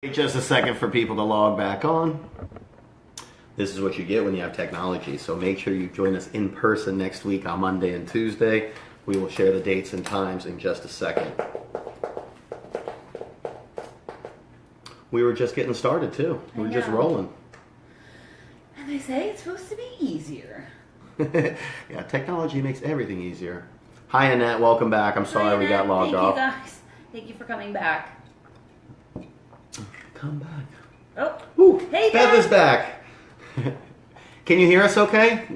Just a second for people to log back on. This is what you get when you have technology. So make sure you join us in person next week on Monday and Tuesday. We will share the dates and times in just a second. We were just getting started too. We were just rolling. And they say it's supposed to be easier. Yeah, technology makes everything easier. Hi Annette, welcome back. I'm sorry we got logged off. Thank you guys. Thank you for coming back. Come back. Oh, Ooh, hey Beth guys. is back. Can you hear us okay?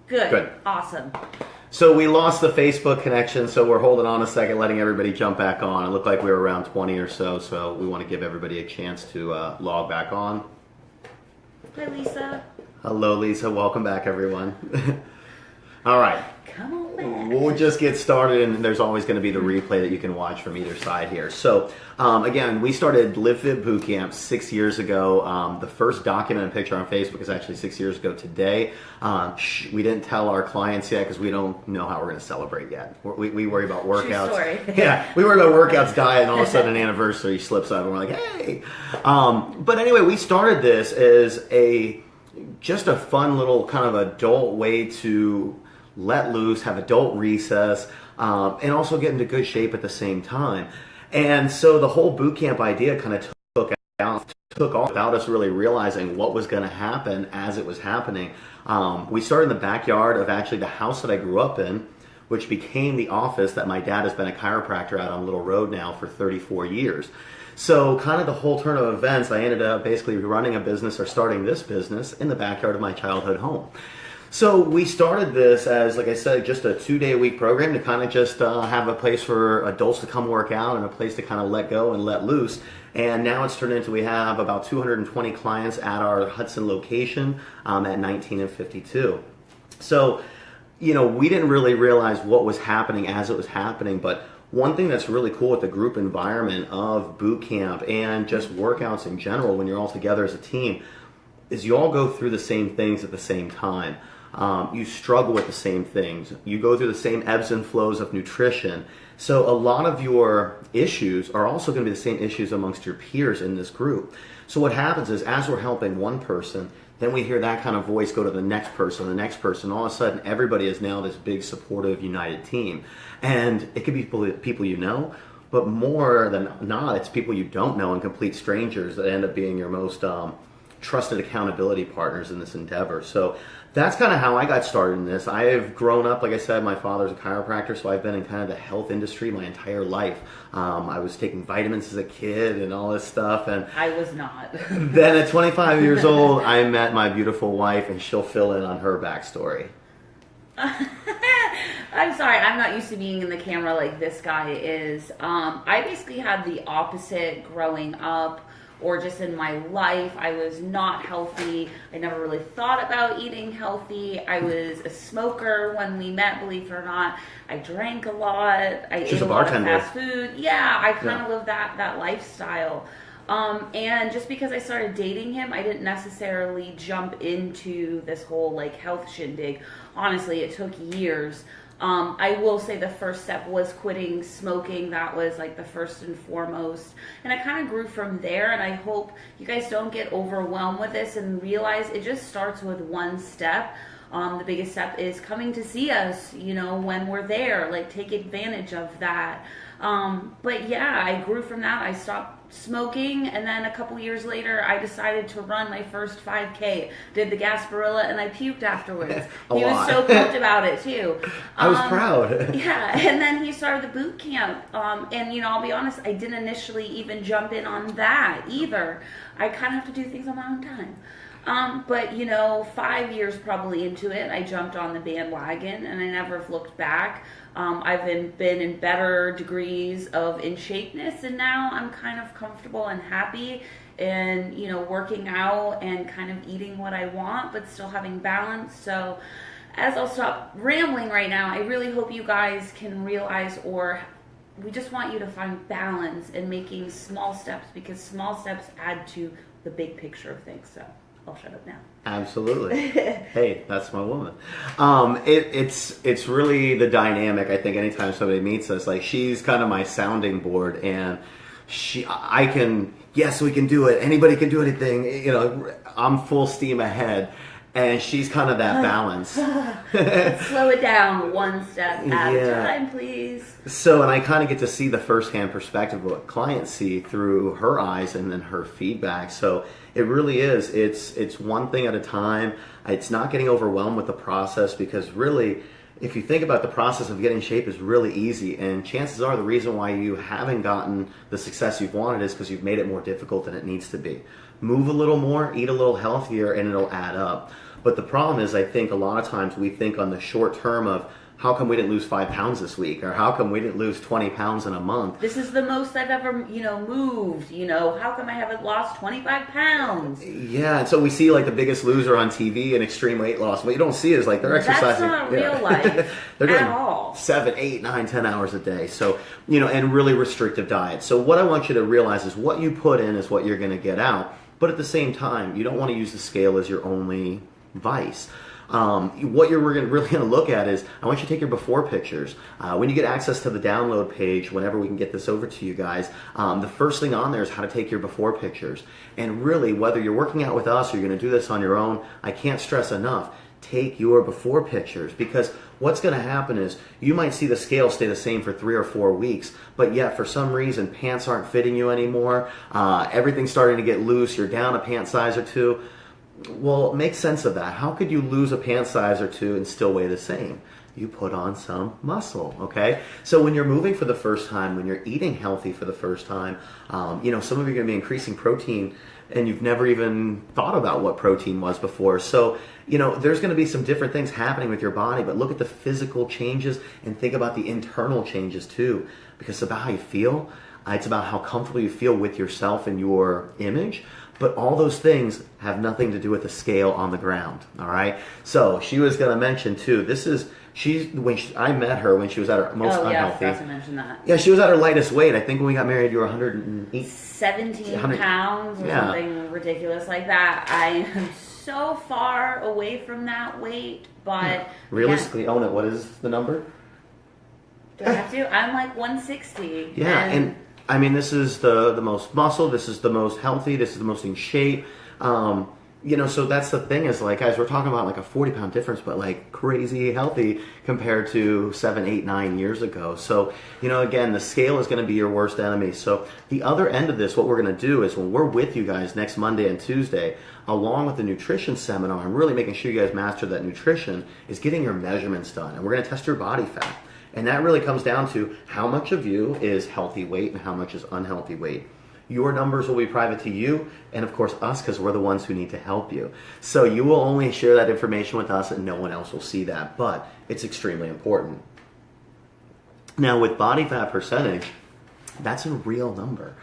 Good. Awesome. So we lost the Facebook connection, so we're holding on a second, letting everybody jump back on. It looked like we were around 20 or so we want to give everybody a chance to log back on. Hi, Lisa. Hello, Lisa. Welcome back, everyone. All right. Come on back. We'll just get started, and there's always going to be the replay that you can watch from either side here. So, again, we started LiveFit Bootcamps 6 years ago. The first documented picture on Facebook is actually 6 years ago today. We didn't tell our clients yet because we don't know how we're going to celebrate yet. We worry about workouts. True story. Yeah, we worry about workouts, diet, and all of a sudden an anniversary slips up, and we're like, hey. But anyway, we started this as just a fun little kind of adult way to let loose, have adult recess, and also get into good shape at the same time. And so the whole boot camp idea kind of took off without us really realizing what was going to happen as it was happening. We started in the backyard of actually the house that I grew up in, which became the office that my dad has been a chiropractor out on Little Road now for 34 years. So kind of the whole turn of events, I ended up basically running a business or starting this business in the backyard of my childhood home. So we started this as, like I said, just a 2-day-a-week program to kind of just have a place for adults to come work out and a place to kind of let go and let loose. And now it's turned into, we have about 220 clients at our Hudson location at 19 and 52. So, you know, we didn't really realize what was happening as it was happening, but one thing that's really cool with the group environment of boot camp and just workouts in general when you're all together as a team is you all go through the same things at the same time. You struggle with the same things. You go through the same ebbs and flows of nutrition. So a lot of your issues are also going to be the same issues amongst your peers in this group. So what happens is as we're helping one person, then we hear that kind of voice go to the next person. All of a sudden, everybody is now this big, supportive, united team. And it could be people you know, but more than not, it's people you don't know and complete strangers that end up being your most trusted accountability partners in this endeavor. So that's kind of how I got started in this. I have grown up, like I said, my father's a chiropractor, so I've been in kind of the health industry my entire life. I was taking vitamins as a kid and all this stuff. And I was not. Then at 25 years old, I met my beautiful wife, and she'll fill in on her backstory. I'm sorry, I'm not used to being in the camera like this guy is. I basically had the opposite growing up, or just in my life. I was not healthy. I never really thought about eating healthy. I was a smoker when we met, believe it or not. I drank a lot. I ate a lot of fast food. Yeah, I kind of lived that lifestyle. And just because I started dating him, I didn't necessarily jump into this whole like health shindig. Honestly, it took years. I will say the first step was quitting smoking. That was like the first and foremost. And I kind of grew from there, and I hope you guys don't get overwhelmed with this and realize it just starts with one step. The biggest step is coming to see us, you know, when we're there. Like, take advantage of that. But yeah, I grew from that. I stopped smoking, and then a couple years later, I decided to run my first 5K. Did the Gasparilla, and I puked afterwards. He was so pumped about it too. I was proud. Yeah, and then he started the boot camp. And you know, I'll be honest, I didn't initially even jump in on that either. I kind of have to do things on my own time. But you know, 5 years probably into it, I jumped on the bandwagon, and I never have looked back. I've been in better degrees of in shapeness, and now I'm kind of comfortable and happy, and you know, working out and kind of eating what I want, but still having balance. So, as I'll stop rambling right now, I really hope you guys can realize, or we just want you to find balance in making small steps, because small steps add to the big picture of things. So I'll shut up now. Absolutely. Hey, that's my woman. It's really the dynamic. I think anytime somebody meets us, like, she's kind of my sounding board, and I can yes, we can do it. Anybody can do anything. You know, I'm full steam ahead. And she's kind of that balance. Slow it down one step at a time, please. So, and I kind of get to see the firsthand perspective of what clients see through her eyes and then her feedback. So it really is. It's one thing at a time. It's not getting overwhelmed with the process, because really, if you think about the process of getting in shape is really easy, and chances are the reason why you haven't gotten the success you've wanted is because you've made it more difficult than it needs to be. Move a little more, eat a little healthier, and it'll add up. But the problem is, I think a lot of times we think on the short term of, how come we didn't lose 5 pounds this week? Or how come we didn't lose 20 pounds in a month? This is the most I've ever, moved. How come I haven't lost 25 pounds? Yeah, and so we see like the biggest loser on TV in extreme weight loss. What you don't see is like they're exercising. That's not real life they're doing at all. 7, 8, 9, 10 hours a day. So, and really restrictive diet. So what I want you to realize is what you put in is what you're going to get out. But at the same time, you don't want to use the scale as your only vice. What you're really going to look at is, I want you to take your before pictures. When you get access to the download page, whenever we can get this over to you guys, the first thing on there is how to take your before pictures. And really, whether you're working out with us or you're going to do this on your own, I can't stress enough, take your before pictures, because what's going to happen is you might see the scale stay the same for 3 or 4 weeks, but yet for some reason pants aren't fitting you anymore, everything's starting to get loose, you're down a pant size or 2. Well, make sense of that. How could you lose a pant size or 2 and still weigh the same? You put on some muscle, okay? So when you're moving for the first time, when you're eating healthy for the first time, some of you are going to be increasing protein and you've never even thought about what protein was before. So, there's going to be some different things happening with your body, but look at the physical changes and think about the internal changes too, because it's about how you feel. It's about how comfortable you feel with yourself and your image. But all those things have nothing to do with the scale on the ground, all right? So she was going to mention, too, I met her when she was at her most unhealthy. I forgot to mention that. Yeah, she was at her lightest weight. I think when we got married, you were 108. 17 pounds or something ridiculous like that. I am so far away from that weight, but... Realistically, own it. What is the number? Do I have to? I'm like 160. Yeah, and I mean, this is the most muscle, this is the most healthy, this is the most in shape. So that's the thing is, like, guys, we're talking about like a 40-pound difference, but like crazy healthy compared to 7, 8, 9 years ago. So, again, the scale is going to be your worst enemy. So the other end of this, what we're going to do is when we're with you guys next Monday and Tuesday, along with the nutrition seminar, and really making sure you guys master that nutrition, is getting your measurements done. And we're going to test your body fat. And that really comes down to how much of you is healthy weight and how much is unhealthy weight. Your numbers will be private to you and, of course, us, because we're the ones who need to help you. So you will only share that information with us and no one else will see that. But it's extremely important. Now, with body fat percentage, that's a real number.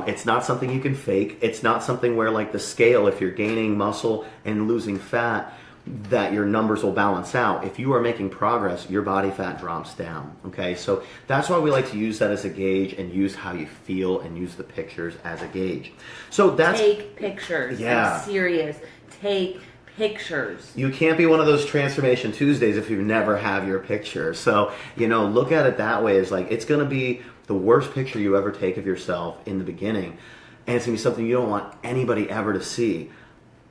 It's not something you can fake. It's not something where, like the scale, if you're gaining muscle and losing fat, that your numbers will balance out. If you are making progress, your body fat drops down, okay? So that's why we like to use that as a gauge and use how you feel and use the pictures as a gauge. So that's... Take pictures. Yeah. I'm serious. Take pictures. You can't be one of those Transformation Tuesdays if you never have your picture. So, look at it that way. Is like, it's going to be the worst picture you ever take of yourself in the beginning. And it's going to be something you don't want anybody ever to see,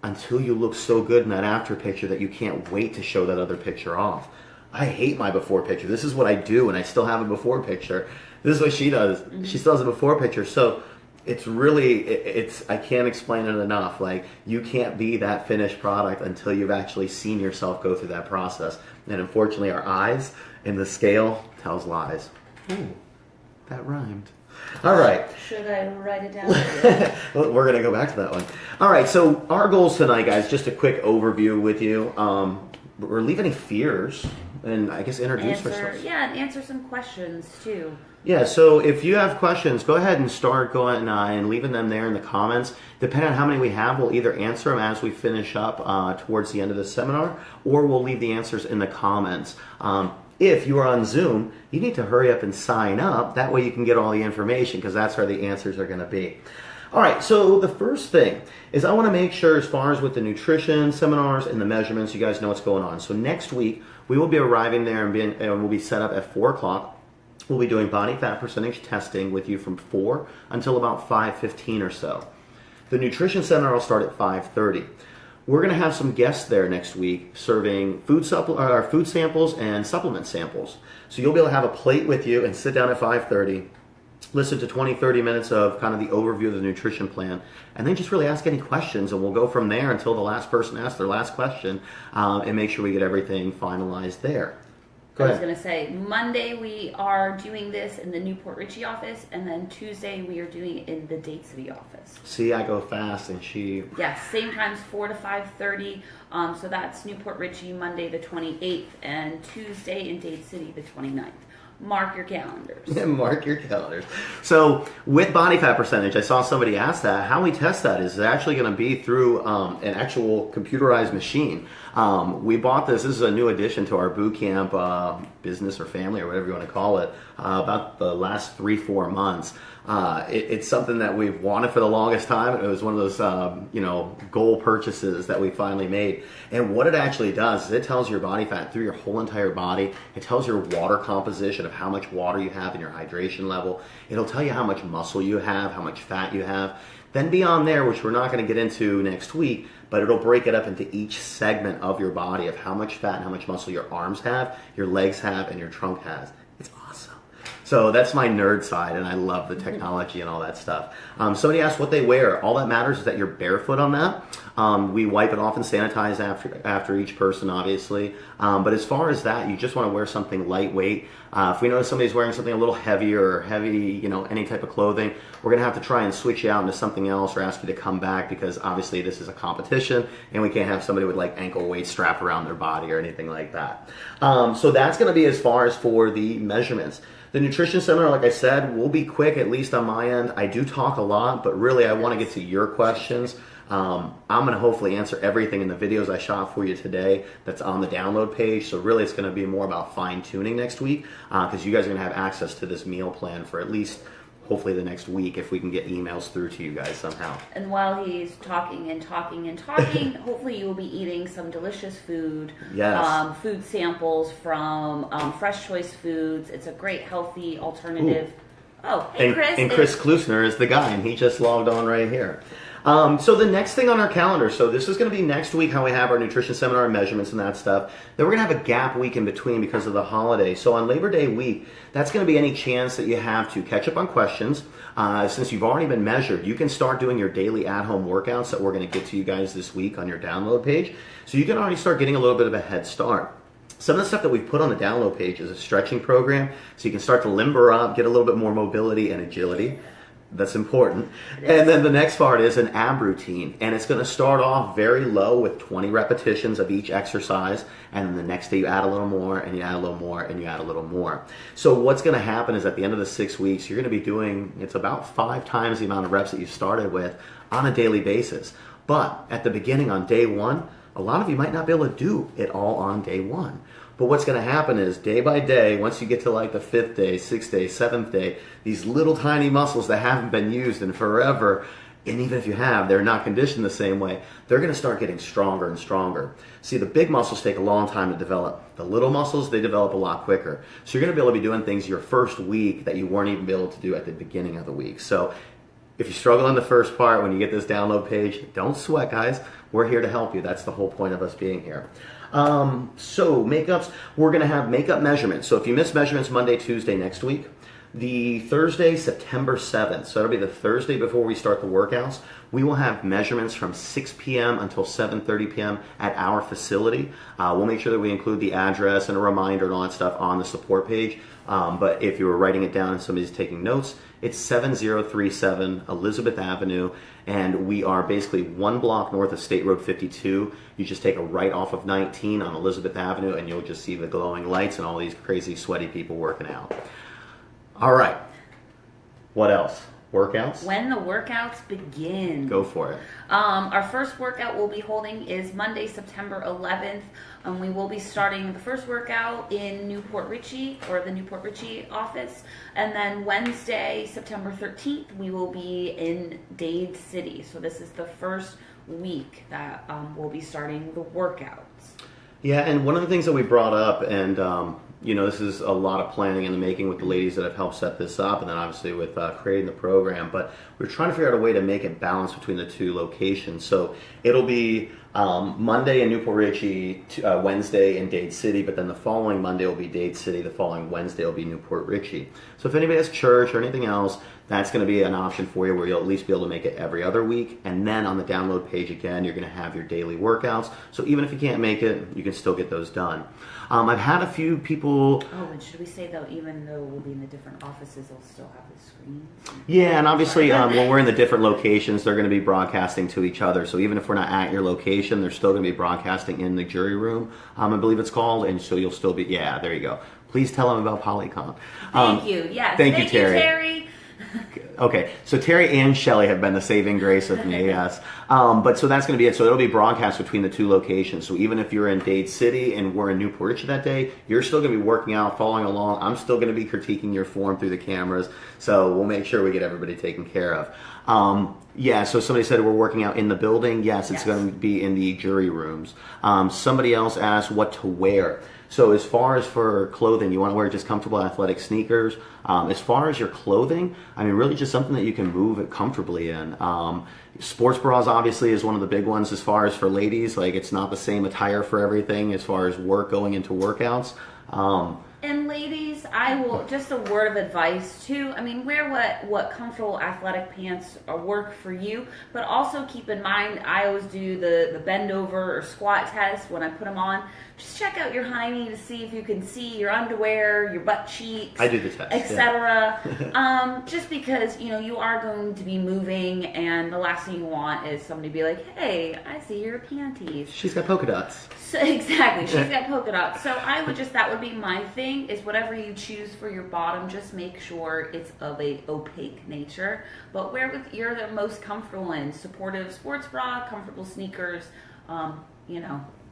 until you look so good in that after picture that you can't wait to show that other picture off. I hate my before picture. This is what I do, and I still have a before picture. This is what she does. Mm-hmm. She still has a before picture. So it's really, I can't explain it enough. Like, you can't be that finished product until you've actually seen yourself go through that process. And unfortunately, our eyes and the scale tells lies. Ooh, that rhymed. All right. Should I write it down? Well, we're going to go back to that one. All right. So our goals tonight, guys, just a quick overview with you. Relieve any fears and I guess introduce ourselves. Yeah, and answer some questions too. Yeah, so if you have questions, go ahead and start going and leaving them there in the comments. Depending on how many we have, we'll either answer them as we finish up towards the end of the seminar, or we'll leave the answers in the comments. If you are on Zoom, you need to hurry up and sign up. That way you can get all the information, because that's where the answers are going to be. All right, so the first thing is I want to make sure, as far as with the nutrition seminars and the measurements, you guys know what's going on. So next week, we will be arriving there and we'll be set up at 4 o'clock. We'll be doing body fat percentage testing with you from 4 until about 5:15 or so. The nutrition seminar will start at 5:30. We're going to have some guests there next week serving food samples and supplement samples. So you'll be able to have a plate with you and sit down at 5:30, listen to 20-30 minutes of kind of the overview of the nutrition plan, and then just really ask any questions, and we'll go from there until the last person asks their last question, and make sure we get everything finalized there. I was going to say, Monday we are doing this in the Newport Richey office, and then Tuesday we are doing it in the Dade City office. See, I go fast, and she... Yes, same times, 4 to 5:30. So that's Newport Richey, Monday the 28th, and Tuesday in Dade City the 29th. Mark your calendars. Mark your calendars. So with body fat percentage, I saw somebody ask that. How we test that is actually going to be through an actual computerized machine. We bought this. This is a new addition to our Bootcamp business or family or whatever you want to call it about the last 3-4 months. It's something that we've wanted for the longest time. It was one of those goal purchases that we finally made. And what it actually does is it tells your body fat through your whole entire body. It tells your water composition of how much water you have in your hydration level. It'll tell you how much muscle you have, how much fat you have. Then beyond there, which we're not going to get into next week, but it'll break it up into each segment of your body of how much fat and how much muscle your arms have, your legs have, and your trunk has. It's awesome. So that's my nerd side, and I love the technology and all that stuff. Somebody asked what they wear. All that matters is that you're barefoot on that. We wipe it off and sanitize after each person, obviously. But as far as that, you just want to wear something lightweight. If we notice somebody's wearing something a little heavier or heavy, any type of clothing, we're going to have to try and switch you out into something else or ask you to come back because obviously this is a competition and we can't have somebody with like ankle weight strapped around their body or anything like that. So that's going to be as far as for the measurements. The nutrition seminar, like I said, will be quick, at least on my end. I do talk a lot, but really I want to get to your questions. I'm going to hopefully answer everything in the videos I shot for you today that's on the download page. So really it's going to be more about fine-tuning next week because you guys are going to have access to this meal plan for at least hopefully the next week if we can get emails through to you guys somehow. And while he's talking and talking and talking, hopefully you will be eating some delicious food. Yes. Food samples from Fresh Choice Foods. It's a great healthy alternative. Ooh. Oh, hey Chris. And Chris Klusner is the guy, and he just logged on right here. So the next thing on our calendar, so this is going to be next week how we have our nutrition seminar and measurements and that stuff. Then we're going to have a gap week in between because of the holiday. So on Labor Day week, that's going to be any chance that you have to catch up on questions. Since you've already been measured, you can start doing your daily at-home workouts that we're going to get to you guys this week on your download page. So you can already start getting a little bit of a head start. Some of the stuff that we've put on the download page is a stretching program, so you can start to limber up, get a little bit more mobility and agility. That's important. And then the next part is an ab routine. And it's going to start off very low with 20 repetitions of each exercise. And then the next day you add a little more, and you add a little more, and you add a little more. So what's going to happen is at the end of the 6 weeks, you're going to be doing, it's about 5 times the amount of reps that you started with on a daily basis. But at the beginning on day 1, a lot of you might not be able to do it all on day 1. But what's going to happen is day by day, once you get to like the 5th day, 6th day, 7th day, these little tiny muscles that haven't been used in forever, and even if you have, they're not conditioned the same way, they're going to start getting stronger and stronger. See, the big muscles take a long time to develop. The little muscles, they develop a lot quicker. So you're going to be able to be doing things your first week that you weren't even able to do at the beginning of the week. So if you struggle in the first part, when you get this download page, don't sweat, guys. We're here to help you. That's the whole point of us being here. So makeups, we're going to have makeup measurements. So if you miss measurements Monday, Tuesday next week, the Thursday, September 7th, so that'll be the Thursday before we start the workouts, we will have measurements from 6 p.m. until 7:30 p.m. at our facility. We'll make sure that we include the address and a reminder and all that stuff on the support page. But if you were writing it down and somebody's taking notes, it's 7037 Elizabeth Avenue, and we are basically 1 block north of State Road 52. You just take a right off of 19 on Elizabeth Avenue, and you'll just see the glowing lights and all these crazy sweaty people working out. All right. What else? Workouts? When the workouts begin. Go for it. Our first workout we'll be holding is Monday, September 11th. We will be starting the first workout in Newport Richey, or the Newport Richey office. And then Wednesday, September 13th, we will be in Dade City. So this is the first week that we'll be starting the workouts. Yeah, and one of the things that we brought up, and this is a lot of planning in the making with the ladies that have helped set this up, and then obviously with creating the program. But we're trying to figure out a way to make it balance between the two locations. So it'll be Monday in Newport Richey, Wednesday in Dade City, but then the following Monday will be Dade City, the following Wednesday will be Newport Richey. So if anybody has church or anything else, that's going to be an option for you where you'll at least be able to make it every other week. And then on the download page again, you're going to have your daily workouts. So even if you can't make it, you can still get those done. I've had a few people... Oh, and should we say, though, even though we'll be in the different offices, they'll still have the screens? Yeah, and obviously when we're in the different locations, they're going to be broadcasting to each other. So even if we're not at your location, they're still going to be broadcasting in the jury room, I believe it's called. And so you'll still be... Yeah, there you go. Please tell them about Polycon. Thank you. Yes. Thank you, Terry. Okay, so Terry and Shelly have been the saving grace of me, yes. But so that's going to be it. So it'll be broadcast between the two locations. So even if you're in Dade City and we're in Newport Richey that day, you're still going to be working out, following along. I'm still going to be critiquing your form through the cameras. So we'll make sure we get everybody taken care of. Yeah, so somebody said we're working out in the building. Yes, it's going to be in the jury rooms. Somebody else asked what to wear. So as far as for clothing, you want to wear just comfortable athletic sneakers. As far as your clothing, I mean, really just something that you can move it comfortably in. Sports bras obviously is one of the big ones as far as for ladies. Like, it's not the same attire for everything as far as going into workouts. And ladies, I will, just a word of advice too. I mean, wear what comfortable athletic pants work for you, but also keep in mind, I always do the bend over or squat test when I put them on. Just check out your hiney to see if you can see your underwear, your butt cheeks. I do the test, etc. Just because, you are going to be moving, and the last thing you want is somebody to be like, hey, I see your panties. She's got polka dots. So, exactly, she's got polka dots. So I would that would be my thing, is whatever you choose for your bottom, just make sure it's of a opaque nature. But wear what you're the most comfortable in. Supportive sports bra, comfortable sneakers,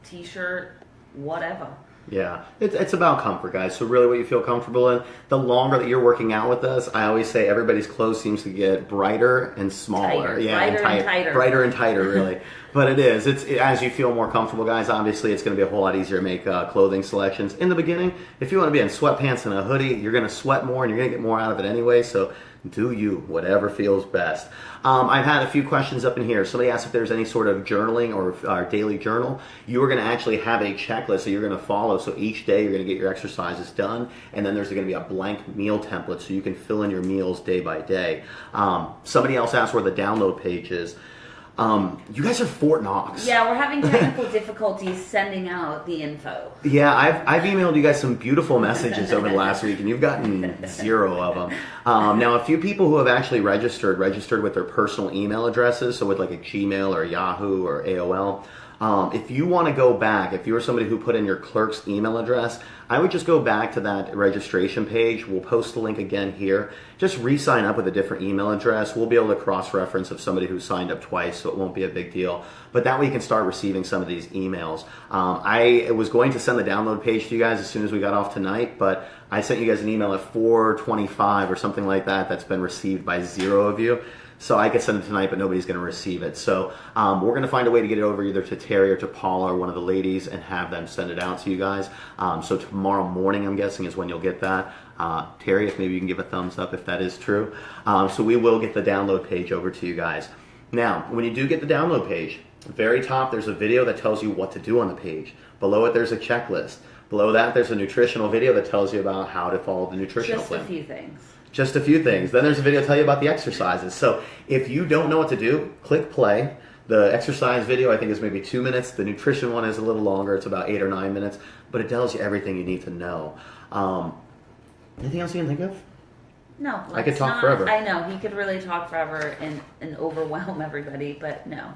t-shirt, whatever. Yeah, it's about comfort, guys. So really what you feel comfortable in. The longer that you're working out with us, I always say everybody's clothes seems to get brighter and smaller. Tighter. Yeah, brighter and tighter. Brighter and tighter, really. But it is. As you feel more comfortable, guys, obviously it's going to be a whole lot easier to make clothing selections. In the beginning, if you want to be in sweatpants and a hoodie, you're going to sweat more and you're going to get more out of it anyway. So do you, whatever feels best. I've had a few questions up in here. Somebody asked if there's any sort of journaling or daily journal. You are going to actually have a checklist that you're going to follow. So each day you're going to get your exercises done, and then there's going to be a blank meal template so you can fill in your meals day by day. Somebody else asked where the download page is. You guys are Fort Knox. Yeah, we're having technical difficulties sending out the info. Yeah, I've emailed you guys some beautiful messages over the last week, and you've gotten 0 of them. Now, a few people who have actually registered with their personal email addresses, so with like a Gmail or Yahoo or AOL. If you want to go back, if you're somebody who put in your Clerks email address, I would just go back to that registration page. We'll post the link again here. Just re-sign up with a different email address. We'll be able to cross-reference of somebody who signed up twice, so it won't be a big deal. But that way you can start receiving some of these emails. I was going to send the download page to you guys as soon as we got off tonight, but I sent you guys an email at 4:25 or something like that that's been received by 0 of you. So I could send it tonight, but nobody's going to receive it. So we're going to find a way to get it over either to Terry or to Paula or one of the ladies and have them send it out to you guys. So tomorrow morning, I'm guessing, is when you'll get that. Terry, if maybe you can give a thumbs up if that is true. So we will get the download page over to you guys. Now, when you do get the download page, at the very top, there's a video that tells you what to do on the page. Below it, there's a checklist. Below that, there's a nutritional video that tells you about how to follow the nutritional plan. Just a few things. Just a few things. Then there's a video to tell you about the exercises. So if you don't know what to do, click play. The exercise video, I think, is maybe 2 minutes. The nutrition one is a little longer. It's about 8 or 9 minutes. But it tells you everything you need to know. Anything else you can think of? No. I could talk forever. I know. He could really talk forever and overwhelm everybody, but no.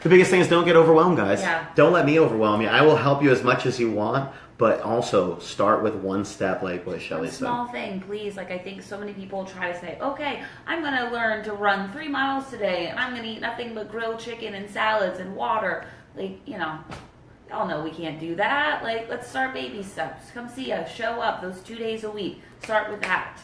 The biggest thing is don't get overwhelmed, guys. Yeah. Don't let me overwhelm you. I will help you as much as you want, but also start with one step, like what Shelly said. Small thing, please. Like, I think so many people try to say, okay, I'm going to learn to run 3 miles today, and I'm going to eat nothing but grilled chicken and salads and water. Like, y'all know we can't do that. Like, let's start baby steps. Come see us. Show up those 2 days a week. Start with that.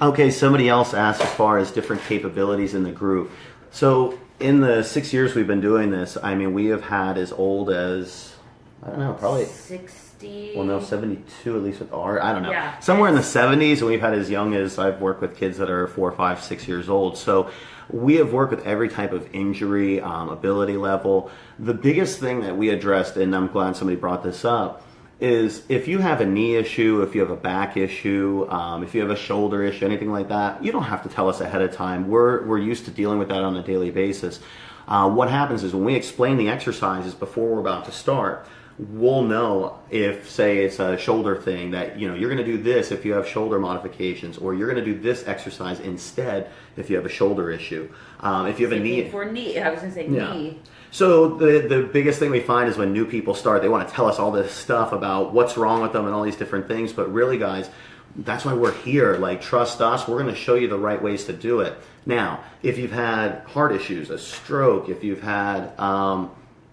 Okay, somebody else asked as far as different capabilities in the group. So in the 6 years we've been doing this, I mean, we have had as old as, I don't know, probably 60 60. Well, no, 72 at least with art. I don't know. Yeah. Somewhere in the 70s, and we've had as young as I've worked with kids that are 4, 5, 6 years old. So we have worked with every type of injury, ability level. The biggest thing that we addressed, and I'm glad somebody brought this up, is if you have a knee issue, if you have a back issue, if you have a shoulder issue, anything like that, you don't have to tell us ahead of time. We're used to dealing with that on a daily basis. What happens is when we explain the exercises before we're about to start, we'll know if, say, it's a shoulder thing that, you're going to do this if you have shoulder modifications, or you're going to do this exercise instead if you have a shoulder issue. If you have a knee... For knee, I was going to say knee. So the biggest thing we find is when new people start, they want to tell us all this stuff about what's wrong with them and all these different things. But really, guys, that's why we're here. Like, trust us. We're going to show you the right ways to do it. Now, if you've had heart issues, a stroke, if you've had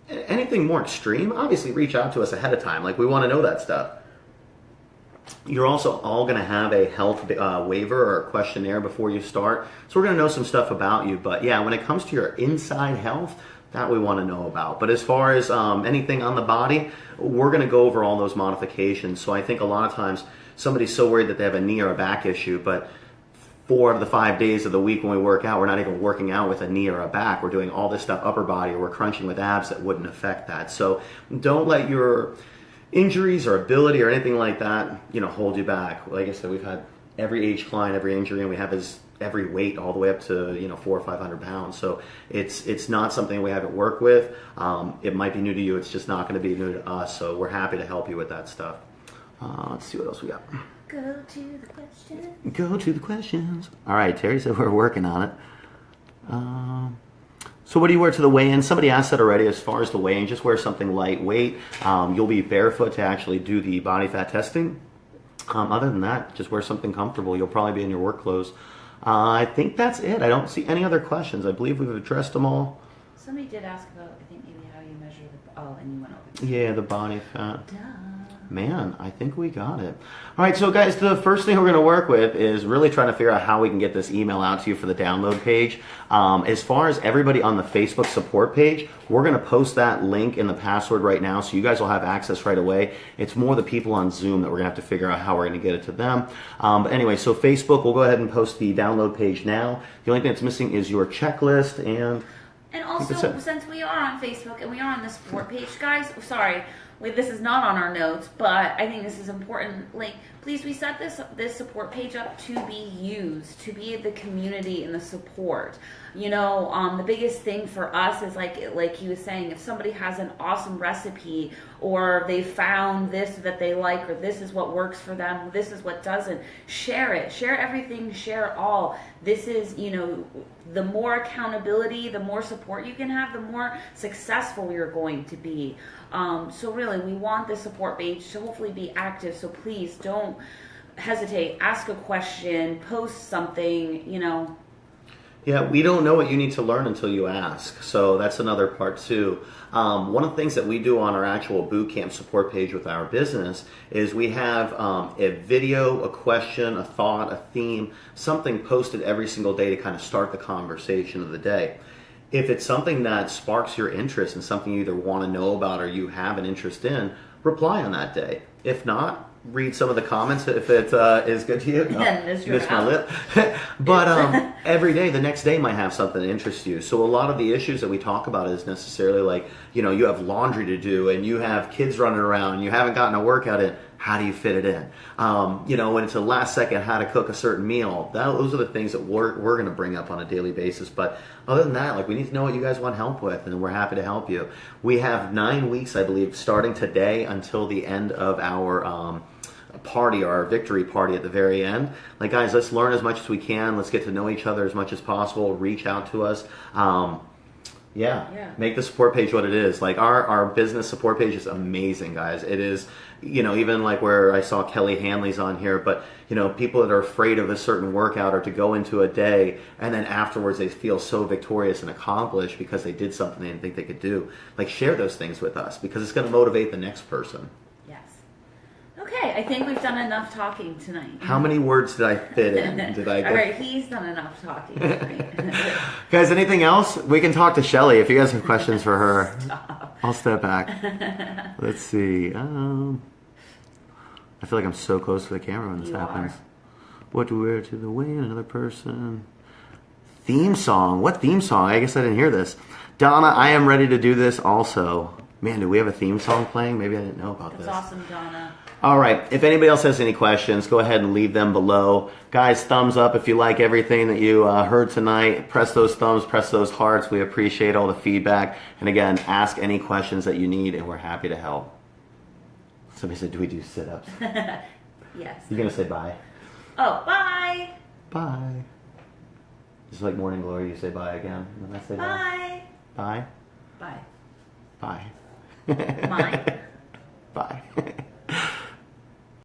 anything more extreme, obviously reach out to us ahead of time. Like, we want to know that stuff. You're also all going to have a health waiver or questionnaire before you start. So we're going to know some stuff about you. But yeah, when it comes to your inside health, that we want to know about. But as far as anything on the body, we're going to go over all those modifications. So I think a lot of times somebody's so worried that they have a knee or a back issue, but 4 of the 5 days of the week when we work out, we're not even working out with a knee or a back. We're doing all this stuff upper body, or we're crunching with abs that wouldn't affect that. So don't let your injuries or ability or anything like that, hold you back. Like I said, we've had every age client, every injury, and we have every weight all the way up to 400 or 500 pounds. So it's not something we haven't worked with. It might be new to you. It's just not going to be new to us. So we're happy to help you with that stuff. Let's see what else we got. Go to the questions. Go to the questions. All right, Terry said we're working on it. So what do you wear to the weigh-in? Somebody asked that already. As far as the weigh-in, just wear something lightweight. You'll be barefoot to actually do the body fat testing. Other than that, just wear something comfortable. You'll probably be in your work clothes. I think that's it. I don't see any other questions. I believe we've addressed them all. Somebody did ask about, I think, maybe how you measure and you went over. Yeah, the body fat. Duh. Man, I think we got it. All right, so guys, the first thing we're going to work with is really trying to figure out how we can get this email out to you for the download page. As far as everybody on the Facebook support page, we're going to post that link in the password right now, so you guys will have access right away. It's more the people on Zoom that we're going to have to figure out how we're going to get it to them. But anyway, so Facebook, we'll go ahead and post the download page now. The only thing that's missing is your checklist and... And also, since we are on Facebook and we are on the support page, guys, sorry, this is not on our notes, but I think this is important. Like, please, we set this support page up to be used, to be the community and the support. The biggest thing for us is like he was saying, if somebody has an awesome recipe, or they found this that they like, or this is what works for them, this is what doesn't, share it. Share everything, share all. This is, the more accountability, the more support you can have, the more successful you're going to be. So really, we want the support page to hopefully be active. So please don't hesitate. Ask a question, post something, Yeah, we don't know what you need to learn until you ask. So that's another part too. One of the things that we do on our actual Bootcamp support page with our business is we have a video, a question, a thought, a theme, something posted every single day to kind of start the conversation of the day. If it's something that sparks your interest and something you either want to know about or you have an interest in, reply on that day. If not, read some of the comments if it is good to you. Miss my lip. But every day, the next day might have something that interests you. So a lot of the issues that we talk about is necessarily like, you have laundry to do and you have kids running around and you haven't gotten a workout in. How do you fit it in? When it's a last second how to cook a certain meal. Those are the things that we're going to bring up on a daily basis. But other than that, we need to know what you guys want help with, and we're happy to help you. We have 9 weeks, I believe, starting today until the end of our party, our victory party at the very end. Guys, let's learn as much as we can. Let's get to know each other as much as possible. Reach out to us. Make the support page what it is. Our business support page is amazing, guys. It is, even where I saw Kelly Hanley's on here, but people that are afraid of a certain workout or to go into a day and then afterwards they feel so victorious and accomplished because they did something they didn't think they could do. Share those things with us because it's going to motivate the next person. Okay, I think we've done enough talking tonight. How many words did I fit in? All right, he's done enough talking tonight. Guys, anything else? We can talk to Shelly if you guys have questions for her. Stop. I'll step back. Let's see. I feel like I'm so close to the camera when this happens. What to wear to the wedding? Another person. Theme song. What theme song? I guess I didn't hear this. Donna, I am ready to do this also. Man, do we have a theme song playing? Maybe I didn't know about this. That's awesome, Donna. All right. If anybody else has any questions, go ahead and leave them below. Guys, thumbs up if you like everything that you heard tonight. Press those thumbs, press those hearts. We appreciate all the feedback. And again, ask any questions that you need, and we're happy to help. Somebody said, do we do sit-ups? Yes. You're going to say bye. Oh, bye. Bye. Just like Morning Glory, you say bye again. When I say bye. Bye. Bye. Bye. Bye. Bye.